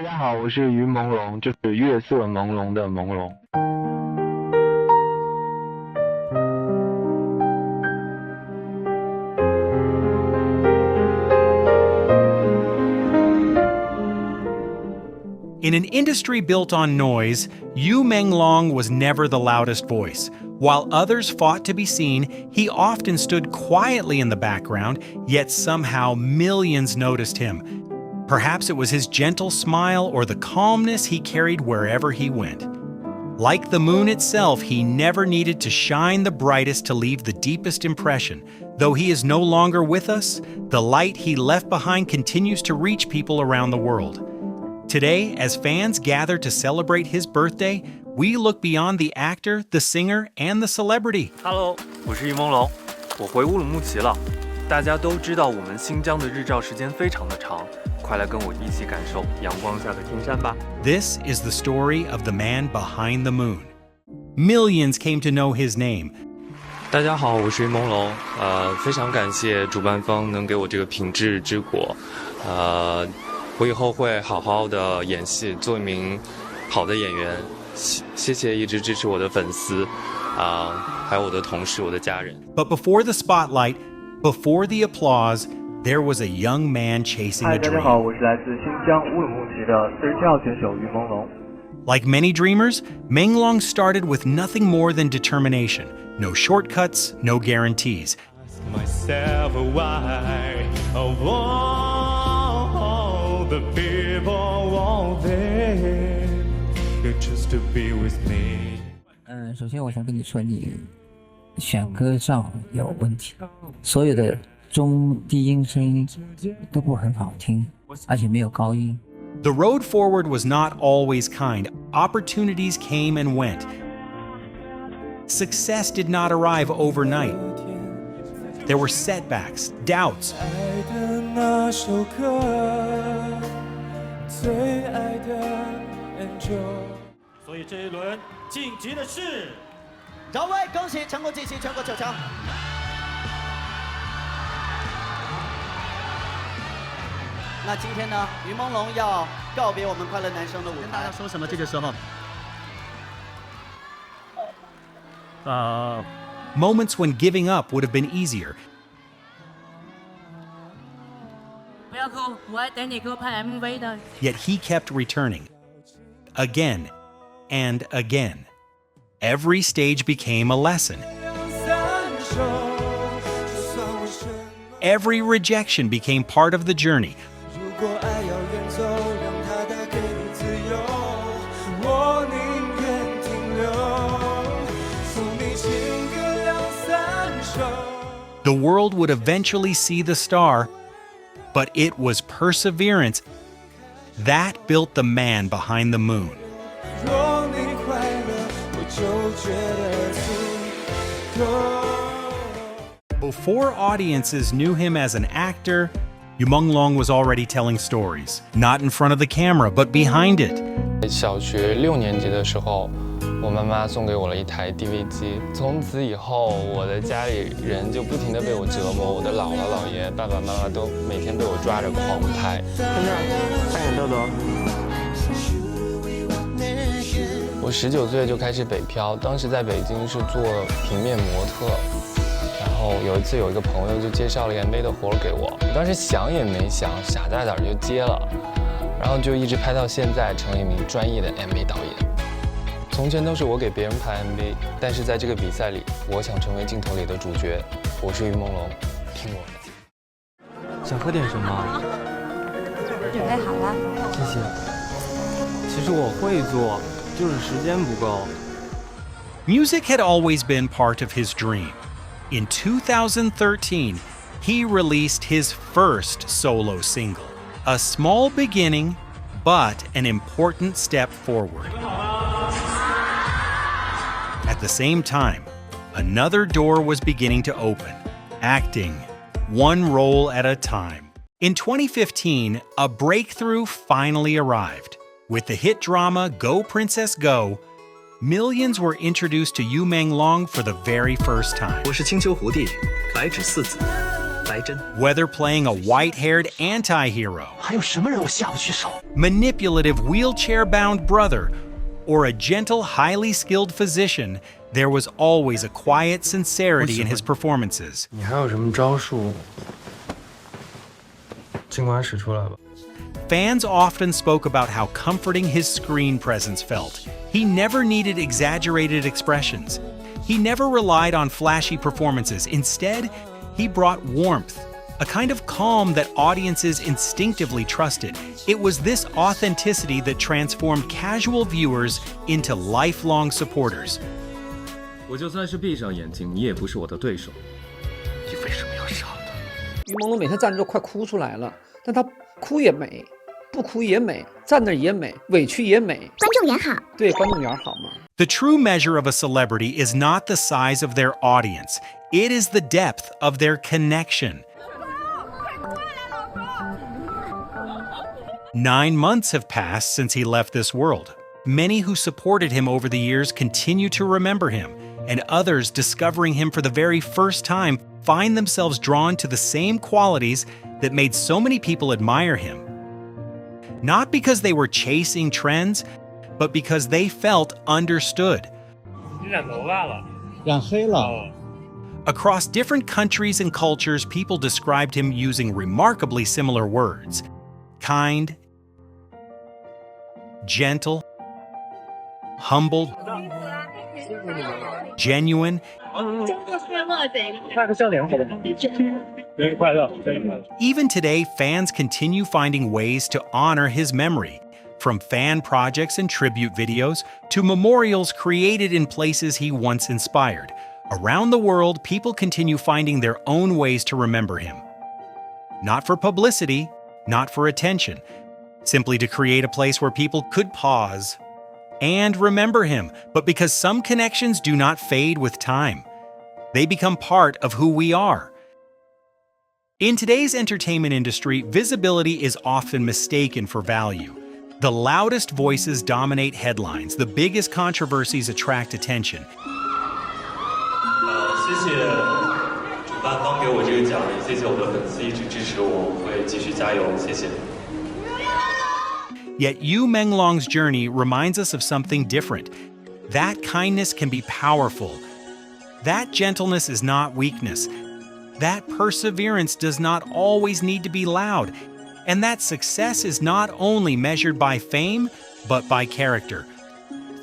家好，我是于朦胧，就是月色朦胧的朦胧。In an industry built on noise, Yu Menglong was never the loudest voice. While others fought to be seen, he often stood quietly in the background, yet somehow millions noticed him. Perhaps it was his gentle smile or the calmness he carried wherever he went. Like the moon itself, he never needed to shine the brightest to leave the deepest impression. Though he is no longer with us, the light he left behind continues to reach people around the world. Today, as fans gather to celebrate his birthday, we look beyond the actor, the singer, and the celebrity. Hello， 我是于朦胧，我回乌鲁木齐了。大家都知道我们新疆的日照时间非常的长，快来跟我一起感受阳光下的天山吧。This is the story of the man behind the moon. Millions came to know his name. 大家好，我是于朦胧，非常感谢主办方能给我这个品质之果，我以后会好好的演戏，做一名好的演员。谢谢一直支持我的粉丝，还有我的同事、我的家人。But before the spotlight, before the applause, there was a young man chasing a 大家好， dream. 我是来自新疆乌鲁木齐的42号选手于朦胧。Like many dreamers, Menglong started with nothing more than determination. No shortcuts, no guarantees. Myself why of all the people want them just to be with me. 首先我想跟你说，你选歌上有问题，所有的中低音声音都不很好听，而且没有高音。The road forward was not always kind. Opportunities came and went. Success did not arrive overnight. There were setbacks, doubts. 爱的那首歌，最爱的 Angel。所以这一轮晋级的是饶威，恭喜成功晋级全国9强。那今天呢，于朦胧要告别我们快乐男生的舞台，跟大家说什么？这个时候，Moments when giving up would have been easier. 不要哭，我还等你给我拍 MV 的。 Yet he kept returning. Again and again. Every stage became a lesson. Every rejection became part of the journey. 如果爱要远走，让它带给你自由，我宁愿停留，送你情歌2-3首。 The world would eventually see the star, but it was perseverance that built the man behind the moon. 若你快乐，我就觉得足够。 Before audiences knew him as an actor, Yu Menglong was already telling stories, not in front of the camera, but behind it. 小学6年级的时候，我妈妈送给我了一台 DV 机。从此以后，我的家里人就不停地被我折磨，我的姥姥、姥爷、爸爸妈妈都每天被我抓着狂拍。看眼豆豆。我19岁就开始北漂，当时在北京是做平面模特。 然后有一次，有一个朋友就介绍了 MV 的活给我，我当时想也没想，傻大胆就接了，然后就一直拍到现在，成为一名专业的 MV 导演。从前都是我给别人拍 MV， 但是在这个比赛里，我想成为镜头里的主角。我是于朦胧，听我的。想喝点什么？准备好了。谢谢。其实我会做，就是时间不够。 Music had always been part of his dream. In 2013, he released his first solo single, a small beginning, but an important step forward. At the same time, another door was beginning to open, acting, one role at a time. In 2015, a breakthrough finally arrived. With the hit drama Go Princess Go, millions were introduced to Yu Menglong for the very first time. 我是青丘狐狸，白纸四子， Whether playing a white-haired anti-hero, 还有什么人我下不去手？ manipulative wheelchair-bound brother, or a gentle, highly skilled physician, there was always a quiet sincerity in his performances. 你还有什么招数？尽管使出来吧。 Fans often spoke about how comforting his screen presence felt. He never needed exaggerated expressions. He never relied on flashy performances. Instead, he brought warmth, a kind of calm that audiences instinctively trusted. It was this authenticity that transformed casual viewers into lifelong supporters. 我就算是闭上眼睛，你也不是我的对手。你为什么要杀他？于朦胧每次站着都快哭出来了，但他哭也美，不哭也美，站那也美，委屈也美。观众缘好，对，观众缘好嘛。The true measure of a celebrity is not the size of their audience. It is the depth of their connection. 9 months have passed since he left this world. Many who supported him over the years continue to remember him, and others discovering him for the very first time find themselves drawn to the same qualities that made so many people admire him. Not because they were chasing trends, but because they felt understood. 你染头发了，染黑了。Across different countries and cultures, people described him using remarkably similar words: kind, gentle, humble, genuine. 发个笑脸好不好？生日快乐，生日快乐。 Even today, fans continue finding ways to honor his memory, from fan projects and tribute videos to memorials created in places he once inspired. Around the world, people continue finding their own ways to remember him. Not for publicity, not for attention, simply to create a place where people could pause and remember him, but because some connections do not fade with time. They become part of who we are. In today's entertainment industry, visibility is often mistaken for value. The loudest voices dominate headlines, the biggest controversies attract attention. 谢谢主办方给我这个奖，也谢谢我的粉丝一直支持我，我会继续加油，谢谢。 Yet Yu Menglong's journey reminds us of something different. That kindness can be powerful. That gentleness is not weakness. That perseverance does not always need to be loud. And that success is not only measured by fame, but by character.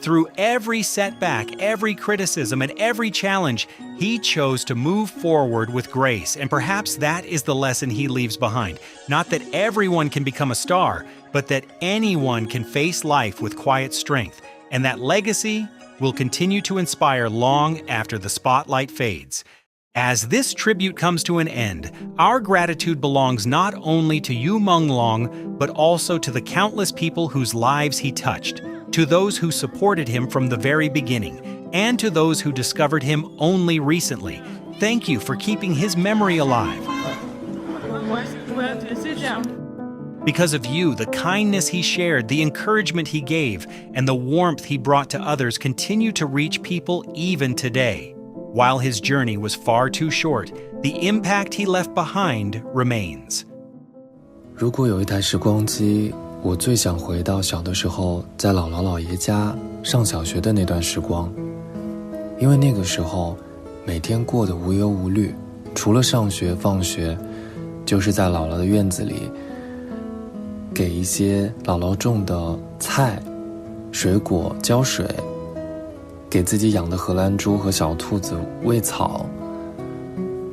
Through every setback, every criticism, and every challenge, he chose to move forward with grace. And perhaps that is the lesson he leaves behind. Not that everyone can become a star, but that anyone can face life with quiet strength. And that legacy will continue to inspire long after the spotlight fades. As this tribute comes to an end, our gratitude belongs not only to Yu Menglong, but also to the countless people whose lives he touched, to those who supported him from the very beginning, and to those who discovered him only recently. Thank you for keeping his memory alive. Because of you, the kindness he shared, the encouragement he gave, and the warmth he brought to others continue to reach people even today. While his journey was far too short, the impact he left behind remains. 如果有一台时光机，我最想回到小的时候，在姥姥姥爷家上小学的那段时光。因为那个时候，每天过得无忧无虑，除了上学放学，就是在姥姥的院子里，给一些姥姥种的菜、水果浇水，给自己养的荷兰猪和小兔子喂草。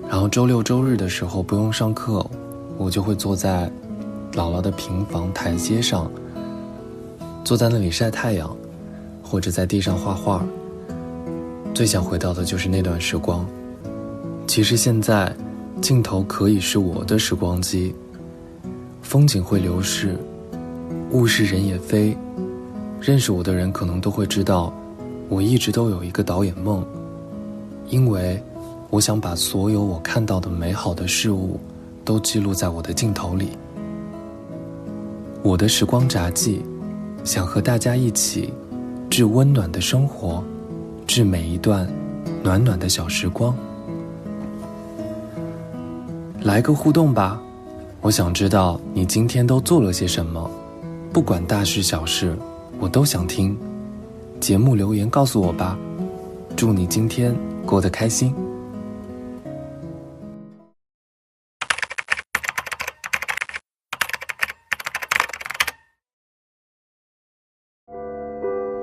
然后周六周日的时候不用上课，我就会坐在姥姥的平房台阶上，坐在那里晒太阳，或者在地上画画。最想回到的就是那段时光。其实现在镜头可以是我的时光机，风景会流逝，物是人也非。认识我的人可能都会知道，我一直都有一个导演梦，因为我想把所有我看到的美好的事物都记录在我的镜头里。我的时光札记，想和大家一起致温暖的生活，致每一段暖暖的小时光。来个互动吧，我想知道你今天都做了些什么，不管大事小事，我都想听。节目留言告诉我吧，祝你今天过得开心。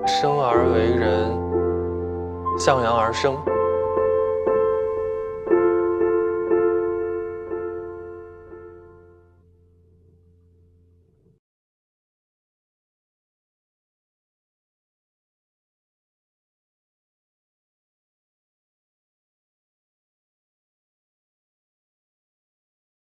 生而为人，向阳而生。